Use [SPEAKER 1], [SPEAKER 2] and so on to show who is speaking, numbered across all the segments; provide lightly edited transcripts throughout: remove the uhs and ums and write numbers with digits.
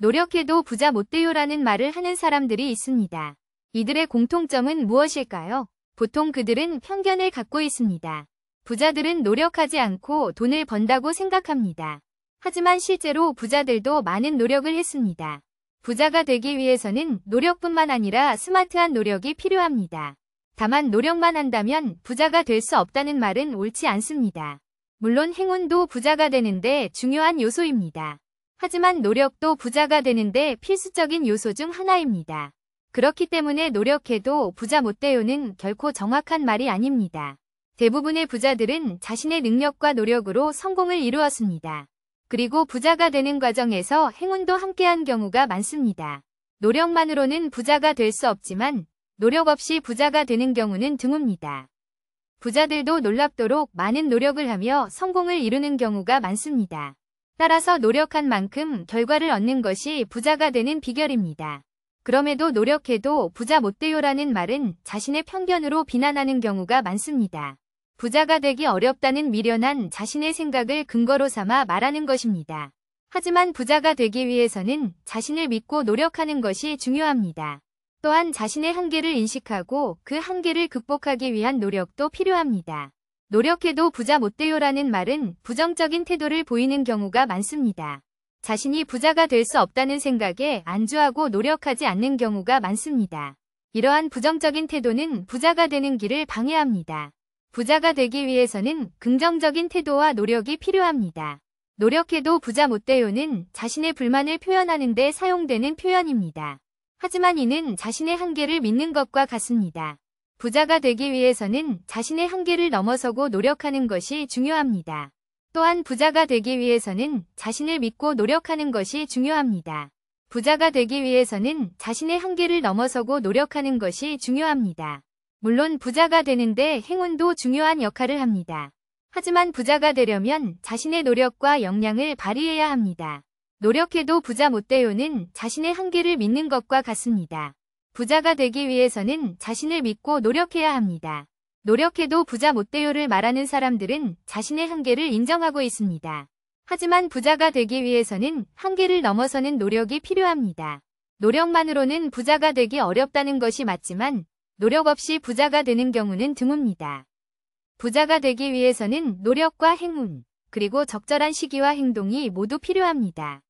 [SPEAKER 1] 노력해도 부자 못 돼요라는 말을 하는 사람들이 있습니다. 이들의 공통점은 무엇일까요? 보통 그들은 편견을 갖고 있습니다. 부자들은 노력하지 않고 돈을 번다고 생각합니다. 하지만 실제로 부자들도 많은 노력을 했습니다. 부자가 되기 위해서는 노력뿐만 아니라 스마트한 노력이 필요합니다. 다만 노력만 한다면 부자가 될 수 없다는 말은 옳지 않습니다. 물론 행운도 부자가 되는데 중요한 요소입니다. 하지만 노력도 부자가 되는데 필수적인 요소 중 하나입니다. 그렇기 때문에 노력해도 부자 못 돼요는 결코 정확한 말이 아닙니다. 대부분의 부자들은 자신의 능력과 노력으로 성공을 이루었습니다. 그리고 부자가 되는 과정에서 행운도 함께한 경우가 많습니다. 노력만으로는 부자가 될 수 없지만 노력 없이 부자가 되는 경우는 드뭅니다. 부자들도 놀랍도록 많은 노력을 하며 성공을 이루는 경우가 많습니다. 따라서 노력한 만큼 결과를 얻는 것이 부자가 되는 비결입니다. 그럼에도 노력해도 부자 못 돼요라는 말은 자신의 편견으로 비난하는 경우가 많습니다. 부자가 되기 어렵다는 미련한 자신의 생각을 근거로 삼아 말하는 것입니다. 하지만 부자가 되기 위해서는 자신을 믿고 노력하는 것이 중요합니다. 또한 자신의 한계를 인식하고 그 한계를 극복하기 위한 노력도 필요합니다. 노력해도 부자 못 돼요라는 말은 부정적인 태도를 보이는 경우가 많습니다. 자신이 부자가 될 수 없다는 생각에 안주하고 노력하지 않는 경우가 많습니다. 이러한 부정적인 태도는 부자가 되는 길을 방해합니다. 부자가 되기 위해서는 긍정적인 태도와 노력이 필요합니다. 노력해도 부자 못 돼요는 자신의 불만을 표현하는 데 사용되는 표현입니다. 하지만 이는 자신의 한계를 믿는 것과 같습니다. 부자가 되기 위해서는 자신의 한계를 넘어서고 노력하는 것이 중요합니다. 또한 부자가 되기 위해서는 자신을 믿고 노력하는 것이 중요합니다. 부자가 되기 위해서는 자신의 한계를 넘어서고 노력하는 것이 중요합니다. 물론 부자가 되는데 행운도 중요한 역할을 합니다. 하지만 부자가 되려면 자신의 노력과 역량을 발휘해야 합니다. 노력해도 부자 못 돼요는 자신의 한계를 믿는 것과 같습니다. 부자가 되기 위해서는 자신을 믿고 노력해야 합니다. 노력해도 부자 못 돼요를 말하는 사람들은 자신의 한계를 인정하고 있습니다. 하지만 부자가 되기 위해서는 한계를 넘어서는 노력이 필요합니다. 노력만으로는 부자가 되기 어렵다는 것이 맞지만 노력 없이 부자가 되는 경우는 드뭅니다. 부자가 되기 위해서는 노력과 행운, 그리고 적절한 시기와 행동이 모두 필요합니다.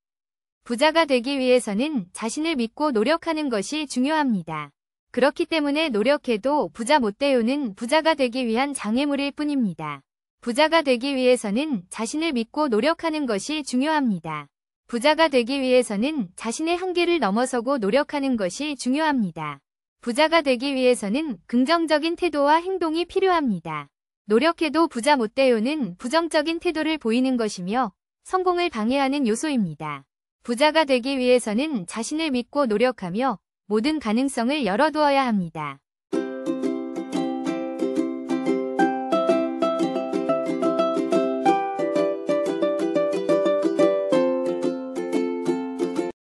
[SPEAKER 1] 부자가 되기 위해서는 자신을 믿고 노력하는 것이 중요합니다. 그렇기 때문에 노력해도 부자 못 돼요는 부자가 되기 위한 장애물일 뿐입니다. 부자가 되기 위해서는 자신을 믿고 노력하는 것이 중요합니다. 부자가 되기 위해서는 자신의 한계를 넘어서고 노력하는 것이 중요합니다. 부자가 되기 위해서는 긍정적인 태도와 행동이 필요합니다. 노력해도 부자 못 돼요는 부정적인 태도를 보이는 것이며 성공을 방해하는 요소입니다. 부자가 되기 위해서는 자신을 믿고 노력하며 모든 가능성을 열어두어야 합니다.